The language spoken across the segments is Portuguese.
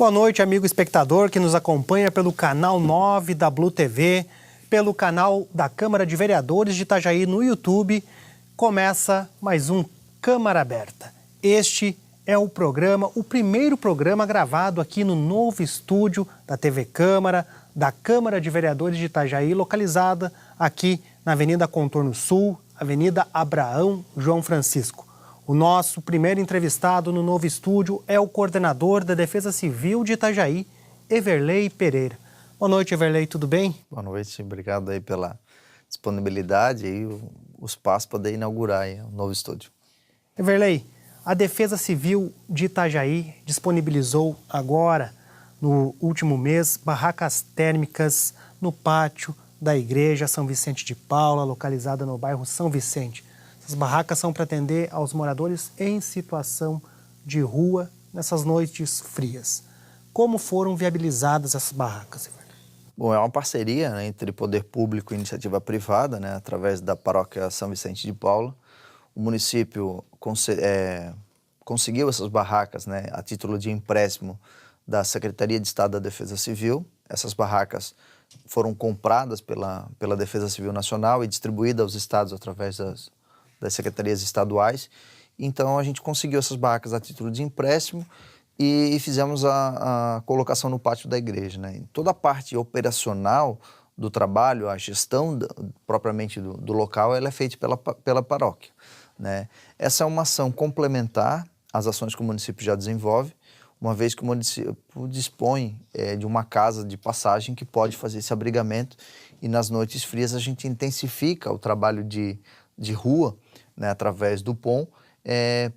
Boa noite, amigo espectador que nos acompanha pelo canal 9 da Blue TV, pelo canal da Câmara de Vereadores de Itajaí no YouTube. Começa mais um Câmara Aberta. Este é o programa, o primeiro programa gravado aqui no novo estúdio da TV Câmara, da Câmara de Vereadores de Itajaí, localizada aqui na Avenida Contorno Sul, Avenida Abraão João Francisco. O nosso primeiro entrevistado no novo estúdio é o coordenador da Defesa Civil de Itajaí, Everley Pereira. Boa noite, Everley, tudo bem? Boa noite, obrigado aí pela disponibilidade e o espaço para poder inaugurar aí o novo estúdio. Everley, a Defesa Civil de Itajaí disponibilizou agora, no último mês, barracas térmicas no pátio da Igreja São Vicente de Paula, localizada no bairro São Vicente. Essas barracas são para atender aos moradores em situação de rua nessas noites frias. Como foram viabilizadas essas barracas, Everley? Bom, é uma parceria, né, entre poder público e iniciativa privada, né, através da paróquia São Vicente de Paula. O município conseguiu essas barracas, né, a título de empréstimo da Secretaria de Estado da Defesa Civil. Essas barracas foram compradas pela Defesa Civil Nacional e distribuídas aos estados através das secretarias estaduais. Então a gente conseguiu essas barracas a título de empréstimo e fizemos a colocação no pátio da igreja, né? Toda a parte operacional do trabalho, a gestão propriamente do local, ela é feita pela paróquia, né? Essa é uma ação complementar às ações que o município já desenvolve, uma vez que o município dispõe de uma casa de passagem que pode fazer esse abrigamento, e nas noites frias a gente intensifica o trabalho de rua, né, através do POM,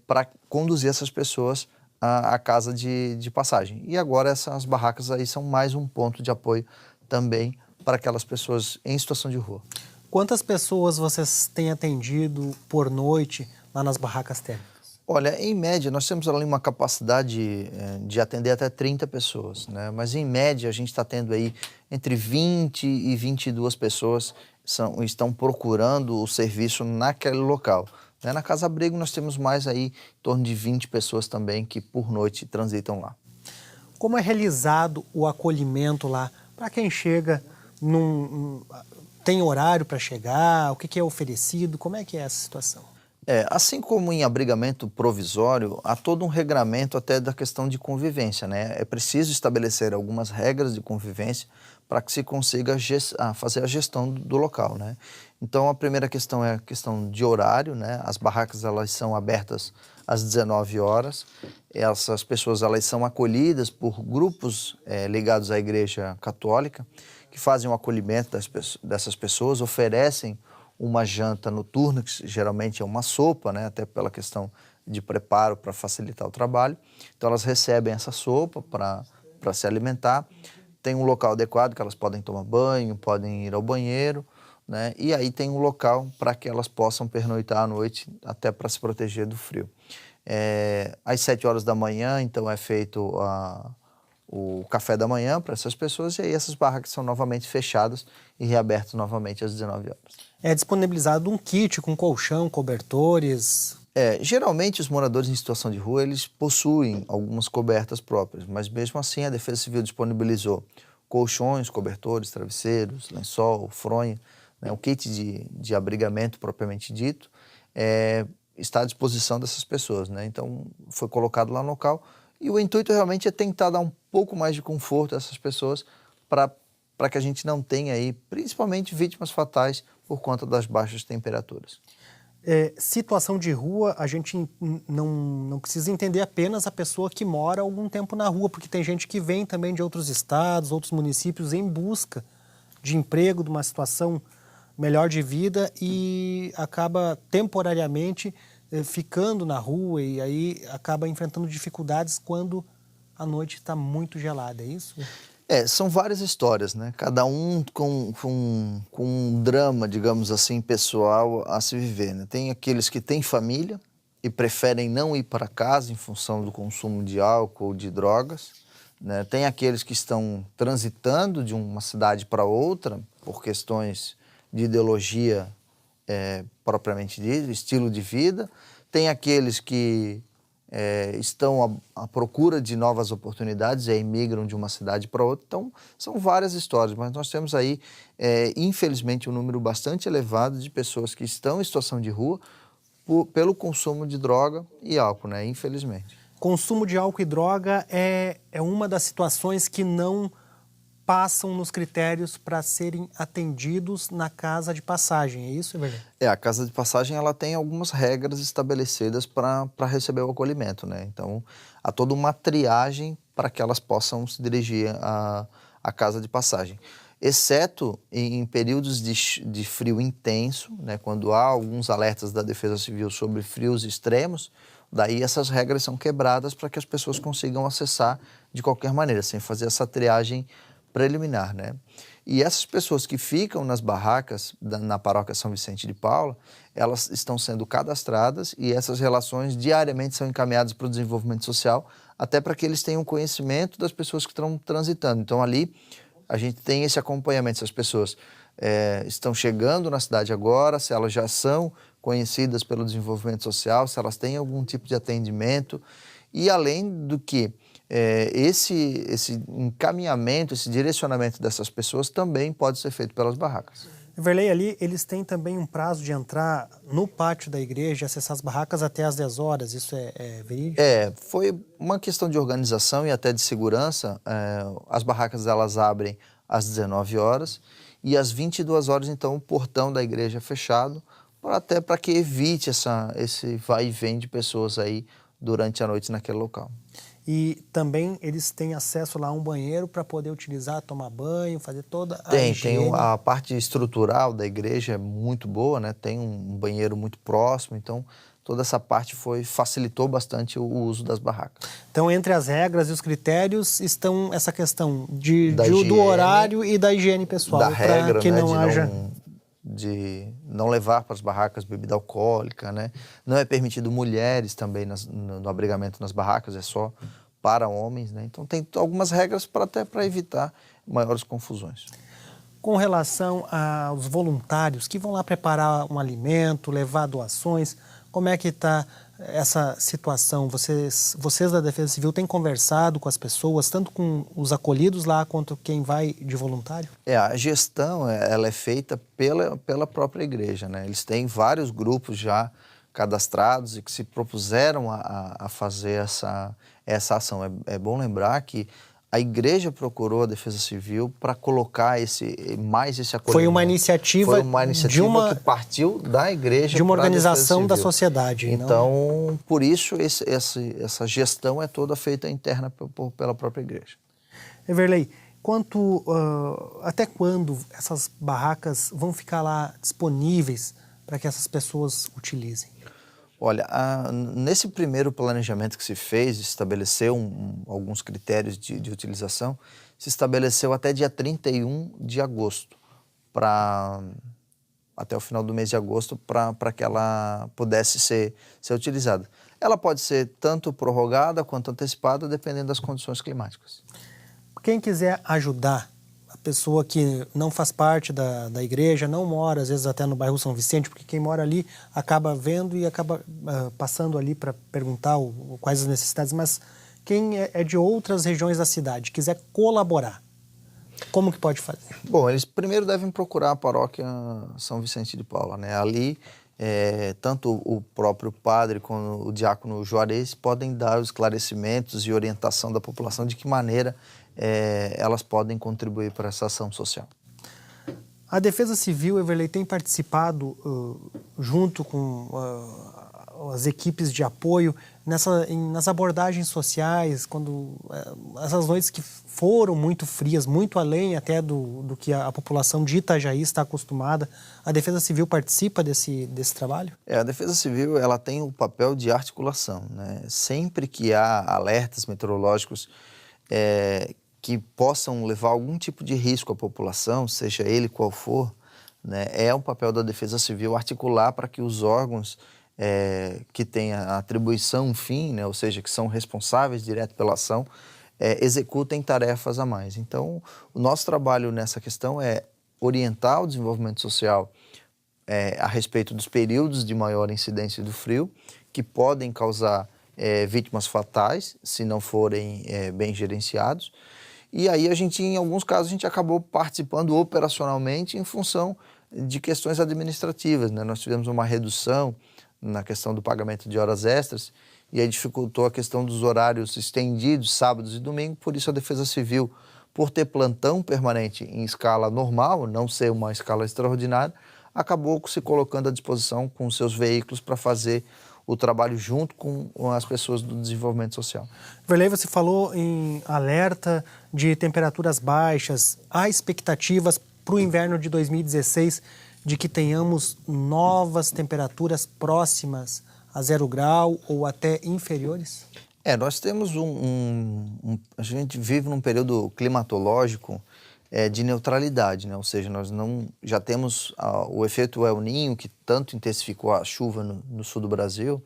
para conduzir essas pessoas à casa de passagem. E agora essas barracas aí são mais um ponto de apoio também para aquelas pessoas em situação de rua. Quantas pessoas vocês têm atendido por noite lá nas barracas térmicas? Olha, em média, nós temos ali uma capacidade de atender até 30 pessoas, né? Mas em média a gente está tendo aí entre 20 e 22 pessoas estão procurando o serviço naquele local, né? Na Casa Abrigo nós temos mais aí em torno de 20 pessoas também que por noite transitam lá. Como é realizado o acolhimento lá? Para quem chega, tem horário para chegar? O que é oferecido? Como é que é essa situação? Assim como em abrigamento provisório, há todo um regramento até da questão de convivência, né? É preciso estabelecer algumas regras de convivência para que se consiga fazer a gestão do local, né? Então, a primeira questão é a questão de horário, né? As barracas, elas são abertas às 19 horas. Essas pessoas, elas são acolhidas por grupos ligados à Igreja Católica, que fazem o acolhimento dessas pessoas, oferecem uma janta noturna, que geralmente é uma sopa, né, até pela questão de preparo para facilitar o trabalho. Então elas recebem essa sopa para se alimentar, tem um local adequado que elas podem tomar banho, podem ir ao banheiro, né, e aí tem um local para que elas possam pernoitar à noite, até para se proteger do frio. Às 7 horas da manhã, então, é feito o café da manhã para essas pessoas, e aí essas barracas são novamente fechadas e reabertas novamente às 19 horas. É disponibilizado um kit com colchão, cobertores? Geralmente os moradores em situação de rua, eles possuem algumas cobertas próprias, mas mesmo assim a Defesa Civil disponibilizou colchões, cobertores, travesseiros, lençol, fronha, né? O kit de abrigamento propriamente dito está à disposição dessas pessoas, né? Então foi colocado lá no local, e o intuito realmente é tentar dar um pouco mais de conforto a essas pessoas para que a gente não tenha aí, principalmente, vítimas fatais por conta das baixas temperaturas. Situação de rua, a gente não precisa entender apenas a pessoa que mora algum tempo na rua, porque tem gente que vem também de outros estados, outros municípios em busca de emprego, de uma situação melhor de vida e acaba temporariamente ficando na rua e aí acaba enfrentando dificuldades quando a noite está muito gelada, é isso? São várias histórias, né? Cada um com um drama, digamos assim, pessoal a se viver, né? Tem aqueles que têm família e preferem não ir para casa em função do consumo de álcool ou de drogas, né? Tem aqueles que estão transitando de uma cidade para outra por questões de ideologia propriamente dita, estilo de vida. Tem aqueles que estão à procura de novas oportunidades e aí migram de uma cidade para outra. Então, são várias histórias, mas nós temos aí, infelizmente, um número bastante elevado de pessoas que estão em situação de rua pelo consumo de droga e álcool, né? Infelizmente. Consumo de álcool e droga é uma das situações que não passam nos critérios para serem atendidos na casa de passagem, é isso, Everley? A casa de passagem ela tem algumas regras estabelecidas para receber o acolhimento, né? Então, há toda uma triagem para que elas possam se dirigir à casa de passagem. Exceto em períodos de frio intenso, né? Quando há alguns alertas da Defesa Civil sobre frios extremos, daí essas regras são quebradas para que as pessoas consigam acessar de qualquer maneira, sem fazer essa triagem preliminar, né? E essas pessoas que ficam nas barracas na paróquia São Vicente de Paula, elas estão sendo cadastradas e essas relações diariamente são encaminhadas para o desenvolvimento social, até para que eles tenham conhecimento das pessoas que estão transitando. Então ali a gente tem esse acompanhamento, se as pessoas estão chegando na cidade agora, se elas já são conhecidas pelo desenvolvimento social, se elas têm algum tipo de atendimento e além do que esse encaminhamento, esse direcionamento dessas pessoas também pode ser feito pelas barracas. Everley, ali eles têm também um prazo de entrar no pátio da igreja e acessar as barracas até às 10 horas, isso é verídico? Foi uma questão de organização e até de segurança. As barracas elas abrem às 19 horas e às 22 horas então o portão da igreja é fechado, até para que evite esse vai e vem de pessoas aí durante a noite naquele local. E também eles têm acesso lá a um banheiro para poder utilizar, tomar banho, fazer toda a higiene. Tem a parte estrutural da igreja é muito boa, né? Tem um banheiro muito próximo, então toda essa parte facilitou bastante o uso das barracas. Então, entre as regras e os critérios estão essa questão do horário e da higiene pessoal. Da regra, que né? não haja... de não levar para as barracas bebida alcoólica, né? Não é permitido mulheres também no abrigamento nas barracas, é só para homens, né? Então tem algumas regras até para evitar maiores confusões. Com relação aos voluntários que vão lá preparar um alimento, levar doações, como é que está essa situação? Vocês da Defesa Civil têm conversado com as pessoas, tanto com os acolhidos lá, quanto quem vai de voluntário? A gestão ela é feita pela própria igreja, né? Eles têm vários grupos já cadastrados e que se propuseram a fazer essa ação. É bom lembrar que a igreja procurou a Defesa Civil para colocar mais esse acolhimento. Foi uma iniciativa que partiu da igreja. De uma organização da sociedade. Então, por isso, essa gestão é toda feita interna pela própria igreja. Everley, até quando essas barracas vão ficar lá disponíveis para que essas pessoas utilizem? Olha, nesse primeiro planejamento que se fez, estabeleceu alguns critérios de utilização, se estabeleceu até dia 31 de agosto, até o final do mês de agosto, para que ela pudesse ser utilizada. Ela pode ser tanto prorrogada quanto antecipada, dependendo das condições climáticas. Quem quiser ajudar, a pessoa que não faz parte da igreja, não mora, às vezes até no bairro São Vicente, porque quem mora ali acaba vendo e acaba passando ali para perguntar quais as necessidades, mas quem é de outras regiões da cidade, quiser colaborar, como que pode fazer? Bom, eles primeiro devem procurar a paróquia São Vicente de Paula, né? Ali, tanto o próprio padre como o diácono Juarez podem dar os esclarecimentos e orientação da população de que maneira elas podem contribuir para essa ação social. A Defesa Civil, Everley, tem participado junto com as equipes de apoio nas abordagens sociais, quando essas noites que foram muito frias, muito além até do que a população de Itajaí está acostumada, a Defesa Civil participa desse trabalho? A Defesa Civil ela tem o papel de articulação, né? Sempre que há alertas meteorológicos que possam levar algum tipo de risco à população, seja ele qual for, né, é um papel da Defesa Civil articular para que os órgãos que têm a atribuição fim, né, ou seja, que são responsáveis direto pela ação, executem tarefas a mais. Então, o nosso trabalho nessa questão é orientar o desenvolvimento social a respeito dos períodos de maior incidência do frio, que podem causar vítimas fatais, se não forem bem gerenciados. E aí em alguns casos, a gente acabou participando operacionalmente em função de questões administrativas, né? Nós tivemos uma redução na questão do pagamento de horas extras e aí dificultou a questão dos horários estendidos, sábados e domingos. Por isso a Defesa Civil, por ter plantão permanente em escala normal, não ser uma escala extraordinária, acabou se colocando à disposição com seus veículos para fazer o trabalho junto com as pessoas do desenvolvimento social. Vanderlei, você falou em alerta de temperaturas baixas. Há expectativas para o inverno de 2016 de que tenhamos novas temperaturas próximas a 0 grau ou até inferiores? Nós temos a gente vive num período climatológico de neutralidade, né? Ou seja, nós já temos o efeito El Niño, que tanto intensificou a chuva no sul do Brasil,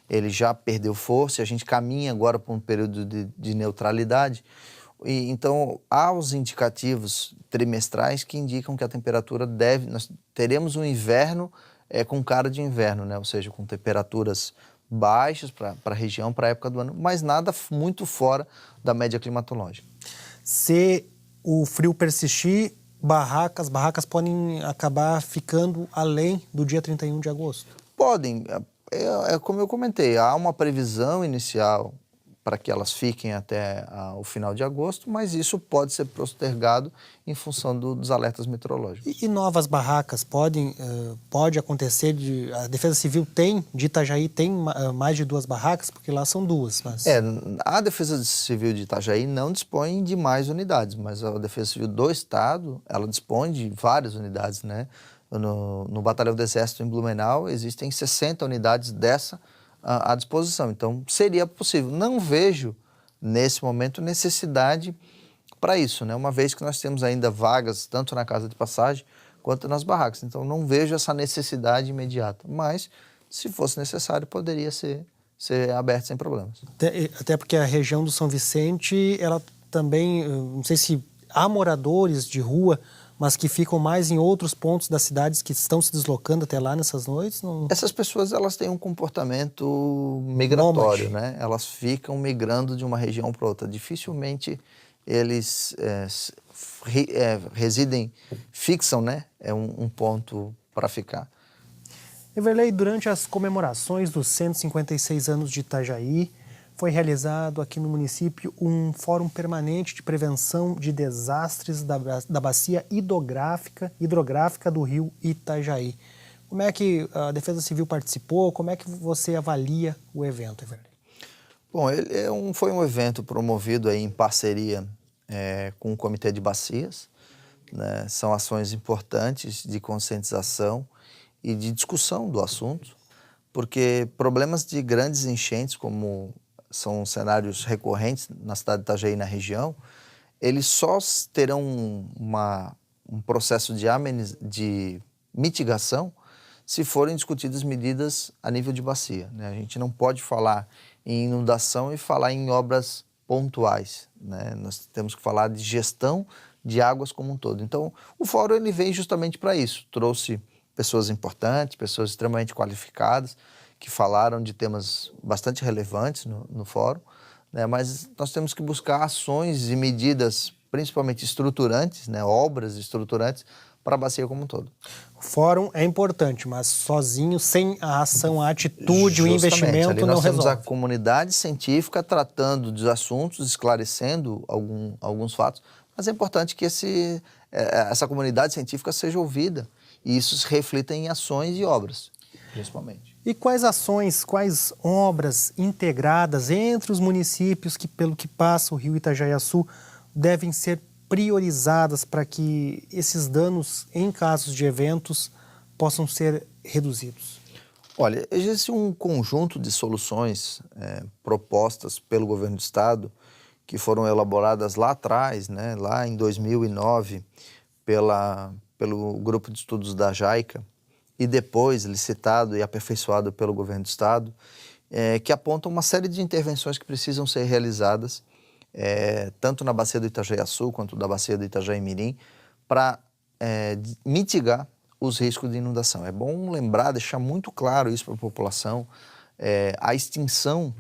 ele já perdeu força e a gente caminha agora para um período de neutralidade. Então, há os indicativos trimestrais que indicam que a temperatura nós teremos um inverno com cara de inverno, né? Ou seja, com temperaturas baixas para a região, para a época do ano, mas nada muito fora da média climatológica. Se o frio persistir, as barracas podem acabar ficando além do dia 31 de agosto? Podem. Como eu comentei, há uma previsão inicial para que elas fiquem até o final de agosto, mas isso pode ser postergado em função dos alertas meteorológicos. E novas barracas pode acontecer? A Defesa Civil de Itajaí tem mais de 2 barracas, porque lá são 2. Mas... A Defesa Civil de Itajaí não dispõe de mais unidades, mas a Defesa Civil do Estado, ela dispõe de várias unidades, né? No Batalhão do Exército em Blumenau existem 60 unidades dessa à disposição. Então, seria possível. Não vejo, nesse momento, necessidade para isso, né? Uma vez que nós temos ainda vagas, tanto na casa de passagem quanto nas barracas. Então, não vejo essa necessidade imediata. Mas, se fosse necessário, poderia ser aberto sem problemas. Até porque a região do São Vicente, ela também, não sei se há moradores de rua, mas que ficam mais em outros pontos das cidades que estão se deslocando até lá nessas noites? Não... Essas pessoas, elas têm um comportamento migratório, né? Elas ficam migrando de uma região para outra. Dificilmente eles fixam, né? Um ponto para ficar. Vanderlei, durante as comemorações dos 156 anos de Itajaí, foi realizado aqui no município um fórum permanente de prevenção de desastres da bacia hidrográfica do rio Itajaí. Como é que a Defesa Civil participou? Como é que você avalia o evento, Vanderlei? Bom, foi um evento promovido aí em parceria com o Comitê de Bacias, né? São ações importantes de conscientização e de discussão do assunto, porque problemas de grandes enchentes, como são cenários recorrentes na cidade de Itajaí e na região, eles só terão um processo de mitigação se forem discutidas medidas a nível de bacia, né? A gente não pode falar em inundação e falar em obras pontuais, né? Nós temos que falar de gestão de águas como um todo. Então, o fórum ele vem justamente para isso. Trouxe pessoas importantes, pessoas extremamente qualificadas, que falaram de temas bastante relevantes no fórum, né? Mas nós temos que buscar ações e medidas, principalmente estruturantes, né? Obras estruturantes, para a bacia como um todo. O fórum é importante, mas sozinho, sem a ação, a atitude, o investimento ali não nós resolve. temos a comunidade científica tratando dos assuntos, esclarecendo alguns fatos, mas é importante que essa comunidade científica seja ouvida e isso se reflita em ações e obras, principalmente. E quais ações, quais obras integradas entre os municípios pelo que passa o rio Itajaiaçu devem ser priorizadas para que esses danos, em casos de eventos, possam ser reduzidos? Olha, existe um conjunto de soluções propostas pelo governo do estado que foram elaboradas lá atrás, né, lá em 2009, pelo grupo de estudos da JAICA, e depois licitado e aperfeiçoado pelo governo do estado, que apontam uma série de intervenções que precisam ser realizadas, tanto na bacia do Itajaiaçu quanto da bacia do Itajaí-Mirim, para mitigar os riscos de inundação. É bom lembrar, deixar muito claro isso para a população, a extinção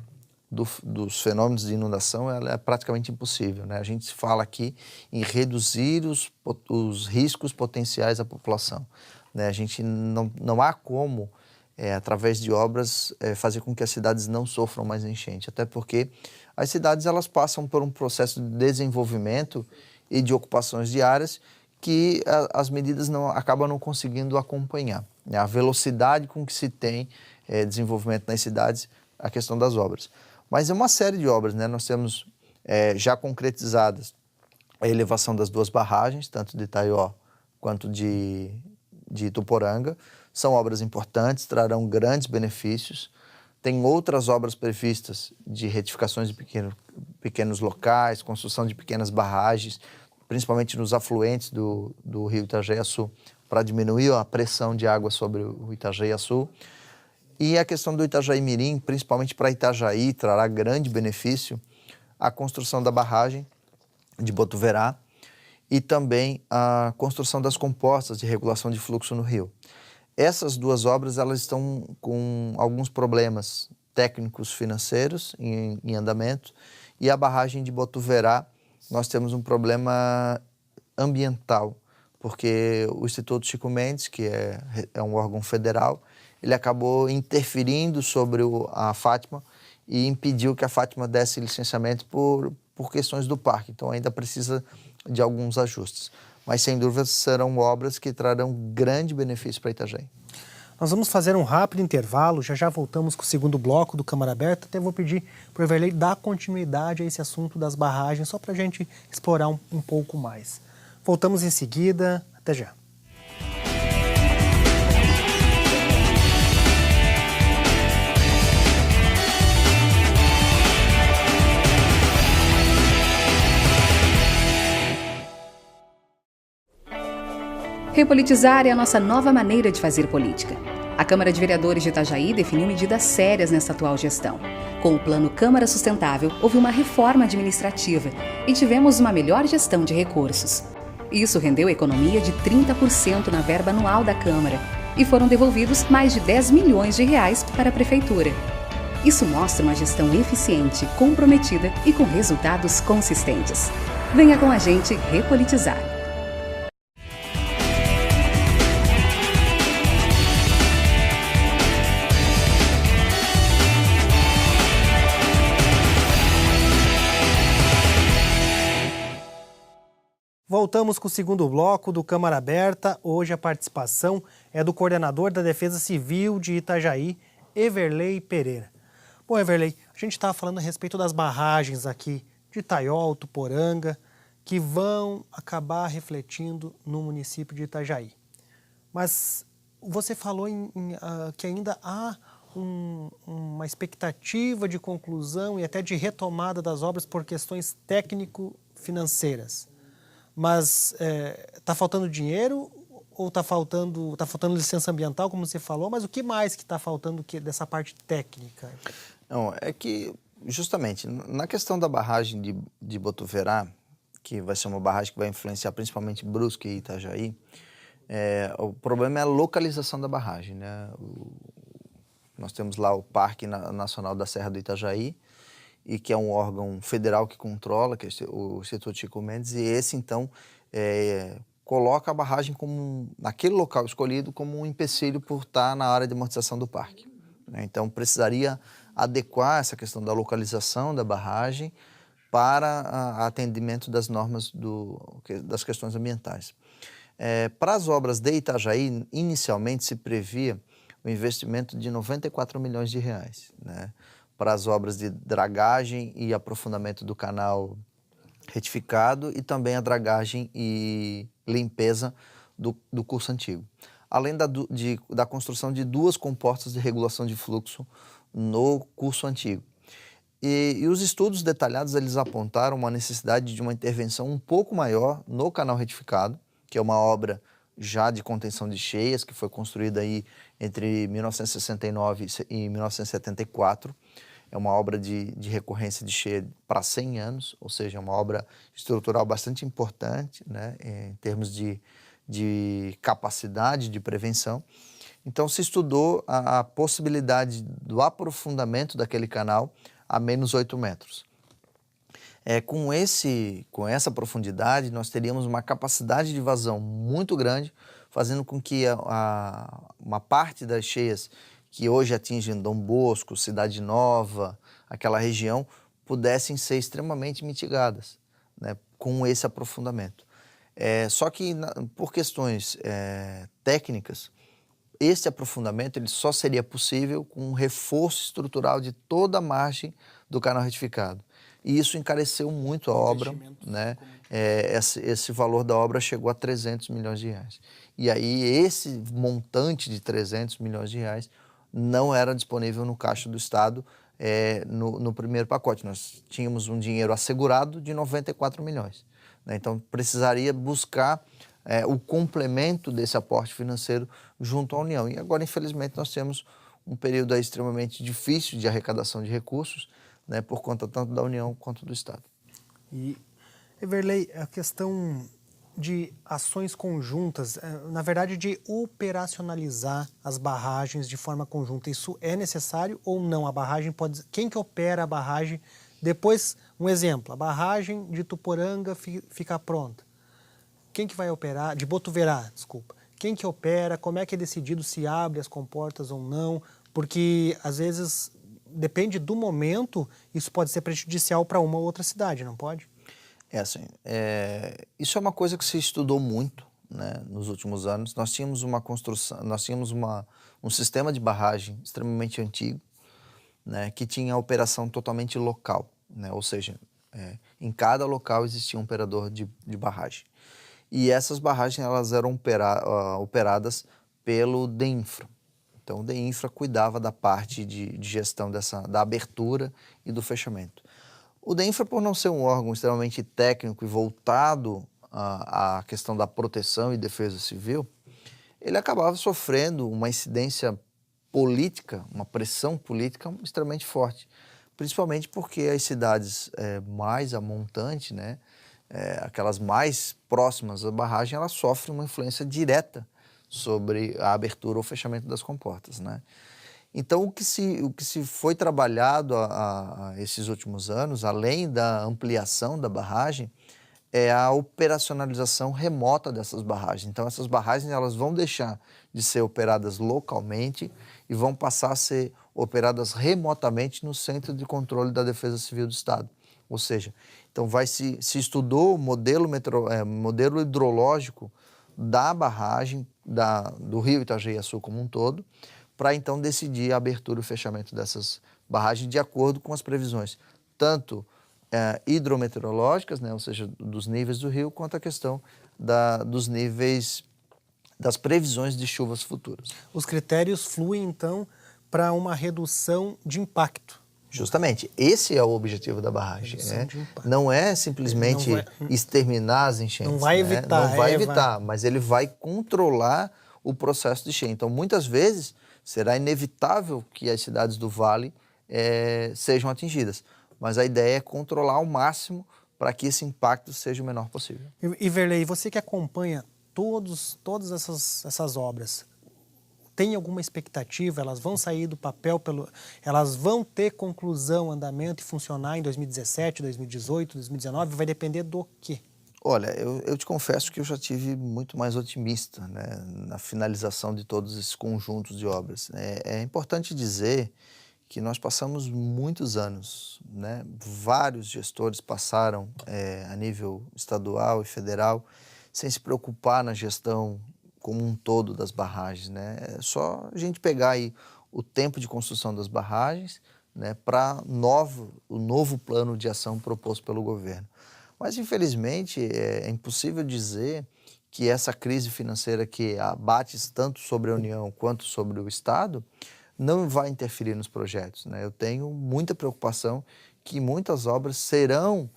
dos fenômenos de inundação, ela é praticamente impossível, né? A gente fala aqui em reduzir os riscos potenciais à população, né? A gente não há como, através de obras, fazer com que as cidades não sofram mais enchente, até porque as cidades elas passam por um processo de desenvolvimento e de ocupações diárias que as medidas acabam não conseguindo acompanhar, né? A velocidade com que se tem desenvolvimento nas cidades, a questão das obras. Mas é uma série de obras, né? Nós temos já concretizadas a elevação das 2 barragens, tanto de Itaió quanto de Ituporanga. São obras importantes, trarão grandes benefícios. Tem outras obras previstas de retificações de pequenos locais, construção de pequenas barragens, principalmente nos afluentes do rio Itajaí-Açu, para diminuir a pressão de água sobre o Itajaí-Açu. E a questão do Itajaí-Mirim, principalmente para Itajaí, trará grande benefício a construção da barragem de Botuverá e também a construção das compostas de regulação de fluxo no rio. Essas 2 obras elas estão com alguns problemas técnicos financeiros em andamento, e a barragem de Botuverá nós temos um problema ambiental, porque o Instituto Chico Mendes, que é um órgão federal, ele acabou interferindo sobre a Fátima e impediu que a Fátima desse licenciamento por questões do parque. Então ainda precisa de alguns ajustes. Mas sem dúvida serão obras que trarão grande benefício para Itajaí. Nós vamos fazer um rápido intervalo, já voltamos com o segundo bloco do Câmara Aberta. Até vou pedir para o Everley dar continuidade a esse assunto das barragens, só para a gente explorar um pouco mais. Voltamos em seguida, até já. Repolitizar é a nossa nova maneira de fazer política. A Câmara de Vereadores de Itajaí definiu medidas sérias nessa atual gestão. Com o Plano Câmara Sustentável, houve uma reforma administrativa e tivemos uma melhor gestão de recursos. Isso rendeu economia de 30% na verba anual da Câmara e foram devolvidos mais de 10 milhões de reais para a Prefeitura. Isso mostra uma gestão eficiente, comprometida e com resultados consistentes. Venha com a gente repolitizar. Voltamos com o segundo bloco do Câmara Aberta. Hoje a participação é do coordenador da Defesa Civil de Itajaí, Everley Pereira. Bom, Everley, a gente estava falando a respeito das barragens aqui de Itaió, Tuporanga, que vão acabar refletindo no município de Itajaí. Mas você falou que ainda há uma expectativa de conclusão e até de retomada das obras por questões técnico-financeiras. Mas está faltando dinheiro ou está faltando licença ambiental, como você falou, mas o que mais que está faltando dessa parte técnica? Não, é que, justamente, na questão da barragem de Botuverá, que vai ser uma barragem que vai influenciar principalmente Brusque e Itajaí, o problema é a localização da barragem, né? Nós temos lá o Parque Nacional da Serra do Itajaí, e que é um órgão federal que controla, que é o Instituto Chico Mendes, e esse, então, coloca a barragem naquele local escolhido como um empecilho por estar na área de amortização do parque, né? Então, precisaria adequar essa questão da localização da barragem para atendimento das normas das questões ambientais. Para as obras de Itajaí, inicialmente se previa o investimento de 94 milhões de reais, né? Para as obras de dragagem e aprofundamento do canal retificado e também a dragagem e limpeza do curso antigo. Além da construção de 2 compostas de regulação de fluxo no curso antigo. E os estudos detalhados, eles apontaram uma necessidade de uma intervenção um pouco maior no canal retificado, que é uma obra já de contenção de cheias, que foi construída aí entre 1969 e 1974. É uma obra de recorrência de cheia para 100 anos, ou seja, é uma obra estrutural bastante importante, né, em termos de capacidade de prevenção. Então, se estudou a possibilidade do aprofundamento daquele canal a menos 8 metros. Com essa profundidade, nós teríamos uma capacidade de vazão muito grande, fazendo com que uma parte das cheias que hoje atingem Dom Bosco, Cidade Nova, aquela região, pudessem ser extremamente mitigadas, né, com esse aprofundamento. Só que, por questões técnicas, esse aprofundamento ele só seria possível com um reforço estrutural de toda a margem do canal retificado. E isso encareceu muito a obra, né? Esse valor da obra chegou a 300 milhões de reais. E aí esse montante de 300 milhões de reais não era disponível no caixa do Estado no primeiro pacote. Nós tínhamos um dinheiro assegurado de 94 milhões. Né? Então precisaria buscar o complemento desse aporte financeiro junto à União. E agora, infelizmente, nós temos um período aí extremamente difícil de arrecadação de recursos, né, por conta tanto da União quanto do Estado. E, Everley, a questão de ações conjuntas, na verdade, de operacionalizar as barragens de forma conjunta, isso é necessário ou não? A barragem pode... Quem que opera a barragem? Depois, um exemplo, a barragem de Tuporanga fica pronta. Quem que vai operar? De Botuverá, desculpa. Quem que opera? Como é que é decidido se abre as comportas ou não? Porque, às vezes, depende do momento, isso pode ser prejudicial para uma ou outra cidade, não pode? Isso é uma coisa que se estudou muito, né, nos últimos anos. Nós tínhamos um sistema de barragem extremamente antigo, né, que tinha operação totalmente local, né, ou seja, em cada local existia um operador de barragem. E essas barragens elas eram operadas pelo DEINFRA. Então o DEINFRA cuidava da parte de gestão da abertura e do fechamento. O DEINFRA, por não ser um órgão extremamente técnico e voltado à questão da proteção e defesa civil, ele acabava sofrendo uma incidência política, uma pressão política extremamente forte, principalmente porque as cidades mais a montante, né, aquelas mais próximas à barragem, elas sofrem uma influência direta sobre a abertura ou fechamento das comportas, né? Então, o que se foi trabalhado a esses últimos anos, além da ampliação da barragem, é a operacionalização remota dessas barragens. Então, essas barragens elas vão deixar de ser operadas localmente e vão passar a ser operadas remotamente no Centro de Controle da Defesa Civil do Estado. Ou seja, então se estudou o modelo hidrológico da barragem, do rio Itajaí-Açu como um todo, para então decidir a abertura e o fechamento dessas barragens de acordo com as previsões, tanto hidrometeorológicas, né, ou seja, dos níveis do rio, quanto a questão dos níveis das previsões de chuvas futuras. Os critérios fluem, então, para uma redução de impacto. Justamente, esse é o objetivo da barragem. Né? Não é simplesmente exterminar as enchentes. Não vai evitar. Não vai evitar, mas ele vai controlar o processo de enchente. Então, muitas vezes, será inevitável que as cidades do Vale sejam atingidas. Mas a ideia é controlar ao máximo para que esse impacto seja o menor possível. E Everley, você que acompanha todas essas obras, tem alguma expectativa? Elas vão sair do papel, elas vão ter conclusão, andamento e funcionar em 2017, 2018, 2019? Vai depender do quê? Olha, eu te confesso que eu já tive muito mais otimista, né, na finalização de todos esses conjuntos de obras. É importante dizer que nós passamos muitos anos, né, vários gestores passaram a nível estadual e federal sem se preocupar na gestão como um todo das barragens, né? É só a gente pegar aí o tempo de construção das barragens, né, para o novo plano de ação proposto pelo governo. Mas, infelizmente, é impossível dizer que essa crise financeira que abate tanto sobre a União quanto sobre o Estado não vai interferir nos projetos, né? Eu tenho muita preocupação que muitas obras terão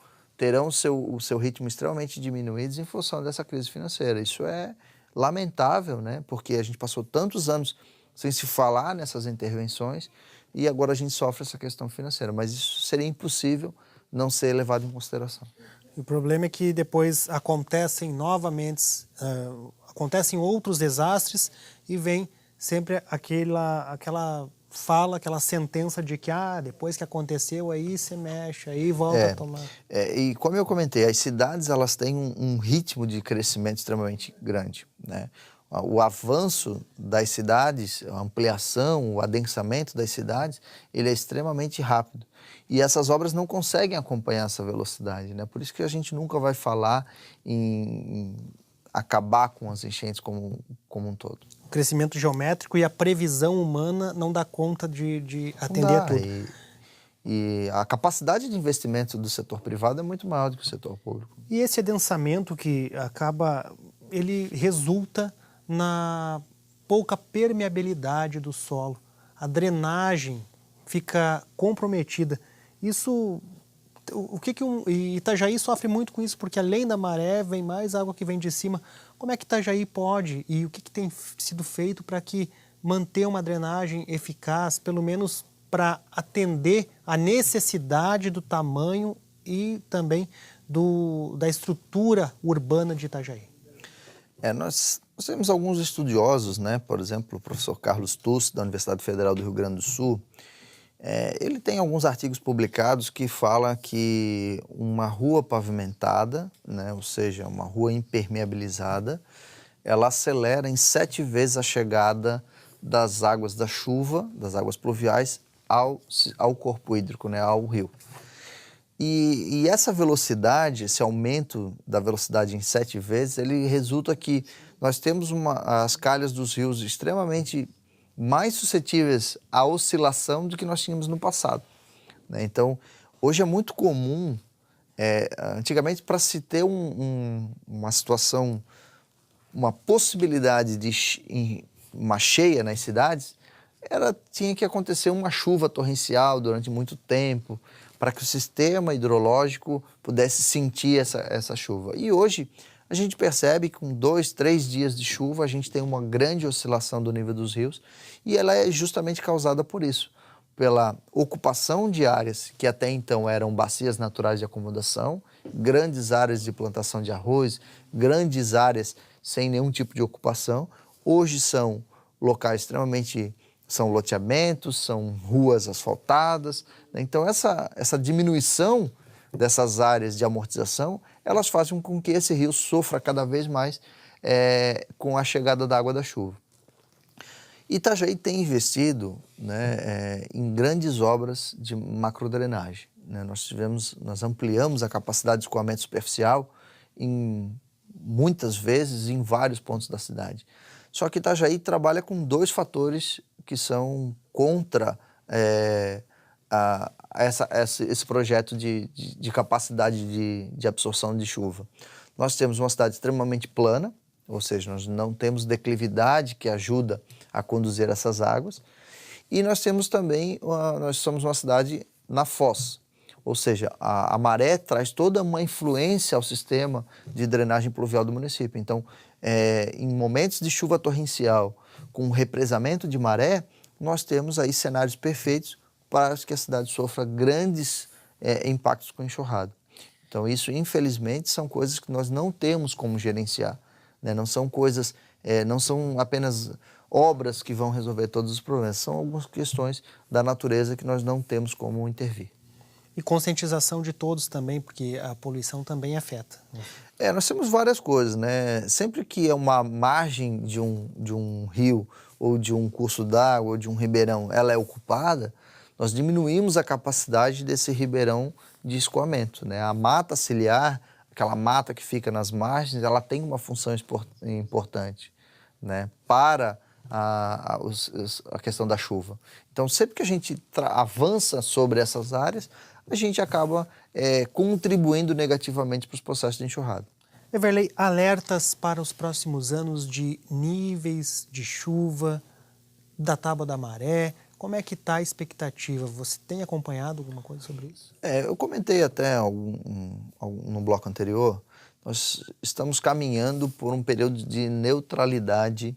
o seu ritmo extremamente diminuído em função dessa crise financeira. Isso é lamentável, né? Porque a gente passou tantos anos sem se falar nessas intervenções e agora a gente sofre essa questão financeira. Mas isso seria impossível não ser levado em consideração. O problema é que depois acontecem novamente, acontecem outros desastres e vem sempre aquela fala, aquela sentença de que depois que aconteceu, aí você mexe, aí volta a tomar. E como eu comentei, as cidades elas têm um ritmo de crescimento extremamente grande, né? O avanço das cidades, a ampliação, o adensamento das cidades, ele é extremamente rápido. E essas obras não conseguem acompanhar essa velocidade, né? Por isso que a gente nunca vai falar em acabar com as enchentes como um todo. O crescimento geométrico e a previsão humana não dá conta de atender a tudo. E a capacidade de investimento do setor privado é muito maior do que o setor público. E esse adensamento que ele resulta na pouca permeabilidade do solo. A drenagem fica comprometida. Isso, e Itajaí sofre muito com isso, porque além da maré, vem mais água que vem de cima. Como é que Itajaí pode e o que tem sido feito para que manter uma drenagem eficaz, pelo menos para atender a necessidade do tamanho e também da estrutura urbana de Itajaí? Nós temos alguns estudiosos, né? Por exemplo, o professor Carlos Tuss, da Universidade Federal do Rio Grande do Sul. Ele tem alguns artigos publicados que falam que uma rua pavimentada, né? Ou seja, uma rua impermeabilizada, ela acelera em 7 vezes a chegada das águas da chuva, das águas pluviais, ao corpo hídrico, né? Ao rio. E essa velocidade, esse aumento da velocidade em 7 vezes, ele resulta que nós temos as calhas dos rios extremamente mais suscetíveis à oscilação do que nós tínhamos no passado, né? Então, hoje é muito comum, antigamente para se ter uma situação, uma possibilidade de uma cheia nas cidades, tinha que acontecer uma chuva torrencial durante muito tempo, para que o sistema hidrológico pudesse sentir essa chuva. E hoje a gente percebe que com 2, 3 dias de chuva a gente tem uma grande oscilação do nível dos rios e ela é justamente causada por isso, pela ocupação de áreas que até então eram bacias naturais de acomodação, grandes áreas de plantação de arroz, grandes áreas sem nenhum tipo de ocupação. Hoje são locais são loteamentos, são ruas asfaltadas, né? Então essa diminuição dessas áreas de amortização, elas fazem com que esse rio sofra cada vez mais com a chegada da água da chuva. Itajaí tem investido, né, em grandes obras de macrodrenagem, né? Nós ampliamos a capacidade de escoamento superficial muitas vezes em vários pontos da cidade. Só que Itajaí trabalha com 2 fatores que são contra esse projeto de capacidade de absorção de chuva. Nós temos uma cidade extremamente plana, ou seja, nós não temos declividade que ajuda a conduzir essas águas, e nós temos também, nós somos uma cidade na foz, ou seja, a maré traz toda uma influência ao sistema de drenagem pluvial do município. Então, em momentos de chuva torrencial, com represamento de maré, nós temos aí cenários perfeitos para que a cidade sofra grandes impactos com enxurrada. Então, isso, infelizmente, são coisas que nós não temos como gerenciar, né? Não são coisas, não são apenas obras que vão resolver todos os problemas, são algumas questões da natureza que nós não temos como intervir. E conscientização de todos também, porque a poluição também afeta, né? Nós temos várias coisas, né? Sempre que é uma margem de um rio, ou de um curso d'água, ou de um ribeirão, ela é ocupada, nós diminuímos a capacidade desse ribeirão de escoamento, né? A mata ciliar, aquela mata que fica nas margens, ela tem uma função importante, né? Para a questão da chuva. Então, sempre que a gente avança sobre essas áreas, a gente acaba contribuindo negativamente para os processos de enxurrada. Everley, alertas para os próximos anos de níveis de chuva, da tábua da maré, como é que está a expectativa? Você tem acompanhado alguma coisa sobre isso? Eu comentei até no bloco anterior, nós estamos caminhando por um período de neutralidade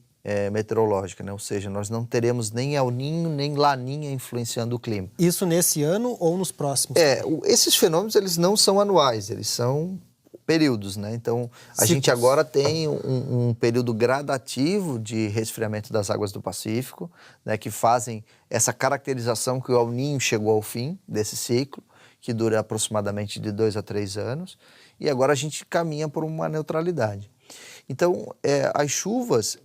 meteorológica, né? Ou seja, nós não teremos nem El Niño nem Laninha influenciando o clima. Isso nesse ano ou nos próximos? Esses fenômenos eles não são anuais, eles são períodos, né? Então, a gente agora tem um período gradativo de resfriamento das águas do Pacífico, né, que fazem essa caracterização que o El Niño chegou ao fim desse ciclo, que dura aproximadamente de 2 a 3 anos, e agora a gente caminha por uma neutralidade. Então, as chuvas,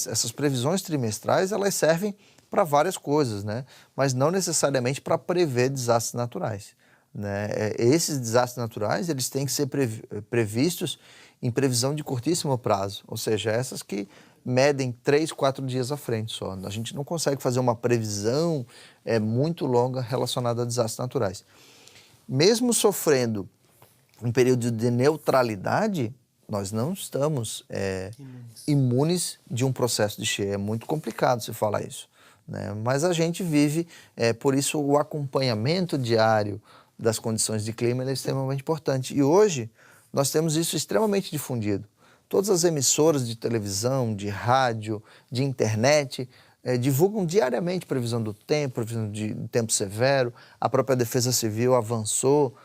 essas previsões trimestrais, elas servem para várias coisas, né? Mas não necessariamente para prever desastres naturais, né? Esses desastres naturais, eles têm que ser previstos em previsão de curtíssimo prazo, ou seja, essas que medem 3, 4 dias à frente só. A gente não consegue fazer uma previsão muito longa relacionada a desastres naturais. Mesmo sofrendo um período de neutralidade, nós não estamos imunes de um processo de cheia. É muito complicado se falar isso, né? Mas a gente vive, por isso o acompanhamento diário das condições de clima é extremamente importante. E hoje nós temos isso extremamente difundido. Todas as emissoras de televisão, de rádio, de internet divulgam diariamente previsão do tempo, previsão de tempo severo. A própria Defesa Civil avançou,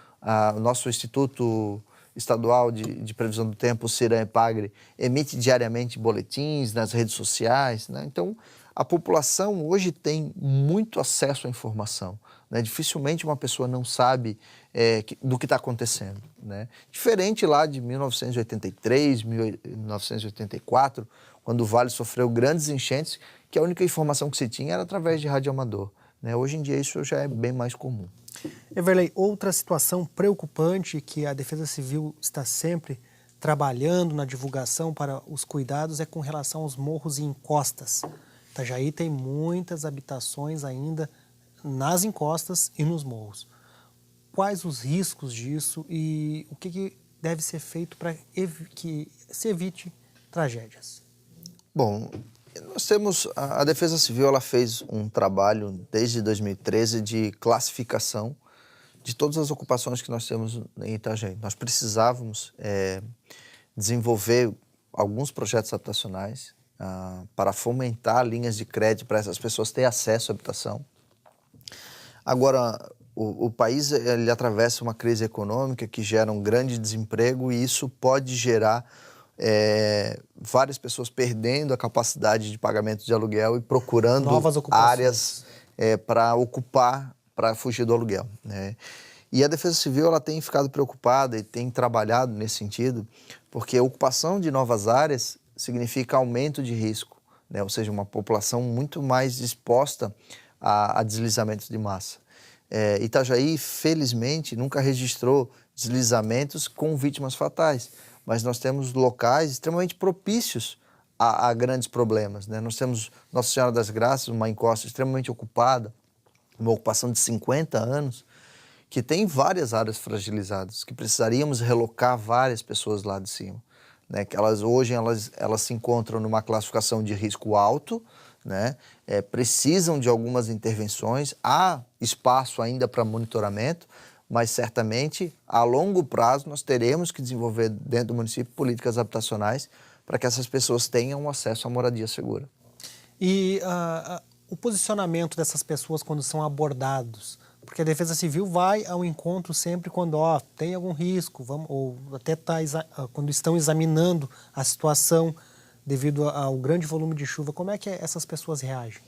o nosso Instituto Estadual de Previsão do Tempo, o CIRAM-EPAGRE, emite diariamente boletins nas redes sociais, né? Então, a população hoje tem muito acesso à informação, né? Dificilmente uma pessoa não sabe do que está acontecendo, né? Diferente lá de 1983, 1984, quando o Vale sofreu grandes enchentes, que a única informação que se tinha era através de rádio amador, né? Hoje em dia isso já é bem mais comum. Everley, outra situação preocupante que a Defesa Civil está sempre trabalhando na divulgação para os cuidados é com relação aos morros e encostas. Itajaí tem muitas habitações ainda nas encostas e nos morros. Quais os riscos disso e o que deve ser feito para que se evite tragédias? Bom, nós temos, a Defesa Civil ela fez um trabalho desde 2013 de classificação de todas as ocupações que nós temos em Itajaí. Nós precisávamos desenvolver alguns projetos habitacionais para fomentar linhas de crédito para essas pessoas terem acesso à habitação. Agora, o país ele atravessa uma crise econômica que gera um grande desemprego e isso pode gerar várias pessoas perdendo a capacidade de pagamento de aluguel e procurando áreas para ocupar, para fugir do aluguel, né? E a Defesa Civil ela tem ficado preocupada e tem trabalhado nesse sentido, porque a ocupação de novas áreas significa aumento de risco, né? Ou seja, uma população muito mais exposta a deslizamentos de massa. Itajaí, felizmente, nunca registrou deslizamentos com vítimas fatais, mas nós temos locais extremamente propícios a grandes problemas, né? Nós temos Nossa Senhora das Graças, uma encosta extremamente ocupada, uma ocupação de 50 anos, que tem várias áreas fragilizadas, que precisaríamos relocar várias pessoas lá de cima, né? Que hoje elas se encontram numa classificação de risco alto, né? Precisam de algumas intervenções, há espaço ainda para monitoramento, mas certamente a longo prazo nós teremos que desenvolver dentro do município políticas habitacionais para que essas pessoas tenham acesso à moradia segura. E o posicionamento dessas pessoas quando são abordados? Porque a Defesa Civil vai ao encontro sempre quando tem algum risco, ou até quando estão examinando a situação devido ao grande volume de chuva. Como é que essas pessoas reagem?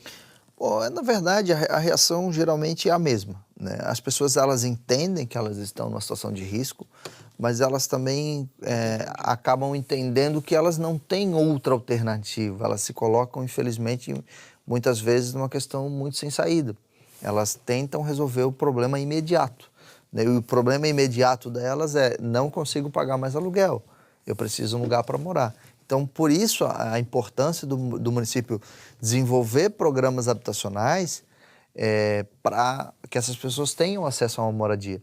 Bom, na verdade, a reação geralmente é a mesma, né? As pessoas elas entendem que elas estão numa situação de risco, mas elas também acabam entendendo que elas não têm outra alternativa. Elas se colocam, infelizmente, muitas vezes numa questão muito sem saída. Elas tentam resolver o problema imediato, né? E o problema imediato delas não consigo pagar mais aluguel, eu preciso de um lugar para morar. Então, por isso, a importância do município desenvolver programas habitacionais para que essas pessoas tenham acesso a uma moradia.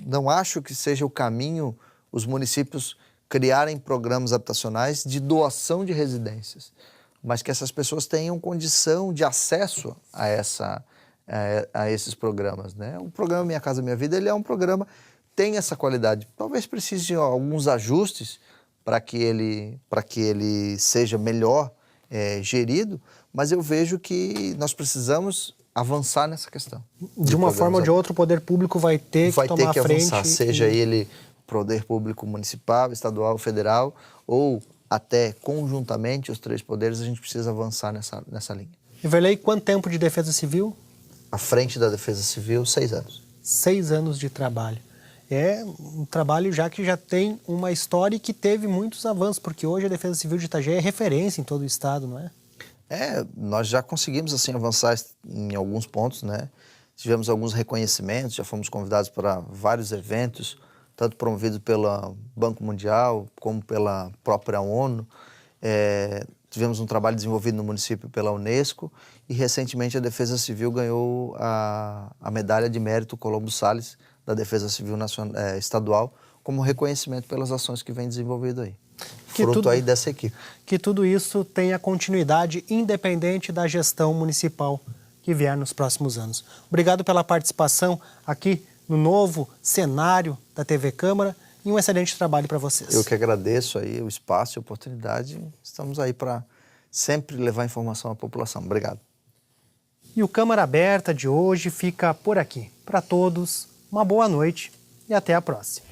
Não acho que seja o caminho os municípios criarem programas habitacionais de doação de residências, mas que essas pessoas tenham condição de acesso a esses programas, né? O programa Minha Casa Minha Vida ele é um programa que tem essa qualidade. Talvez precise de alguns ajustes para que ele seja melhor gerido, mas eu vejo que nós precisamos avançar nessa questão. De uma forma ou de outra, o poder público vai ter que tomar frente. Avançar, seja ele poder público municipal, estadual, federal, ou até conjuntamente os três poderes, a gente precisa avançar nessa linha. Iverley, quanto tempo de Defesa Civil? À frente da Defesa Civil, 6 anos. 6 anos de trabalho. É um trabalho que já tem uma história e que teve muitos avanços, porque hoje a Defesa Civil de Itajaí é referência em todo o estado, não é? Nós já conseguimos assim avançar em alguns pontos, né? Tivemos alguns reconhecimentos, já fomos convidados para vários eventos, tanto promovidos pelo Banco Mundial como pela própria ONU. Tivemos um trabalho desenvolvido no município pela Unesco e recentemente a Defesa Civil ganhou a medalha de mérito Colombo Salles da Defesa Civil Estadual como reconhecimento pelas ações que vem desenvolvido aí. Fruto aí dessa equipe. Que tudo isso tenha continuidade independente da gestão municipal que vier nos próximos anos. Obrigado pela participação aqui no novo cenário da TV Câmara e um excelente trabalho para vocês. Eu que agradeço aí o espaço e a oportunidade. Estamos aí para sempre levar informação à população. Obrigado. E o Câmara Aberta de hoje fica por aqui. Para todos, uma boa noite e até a próxima.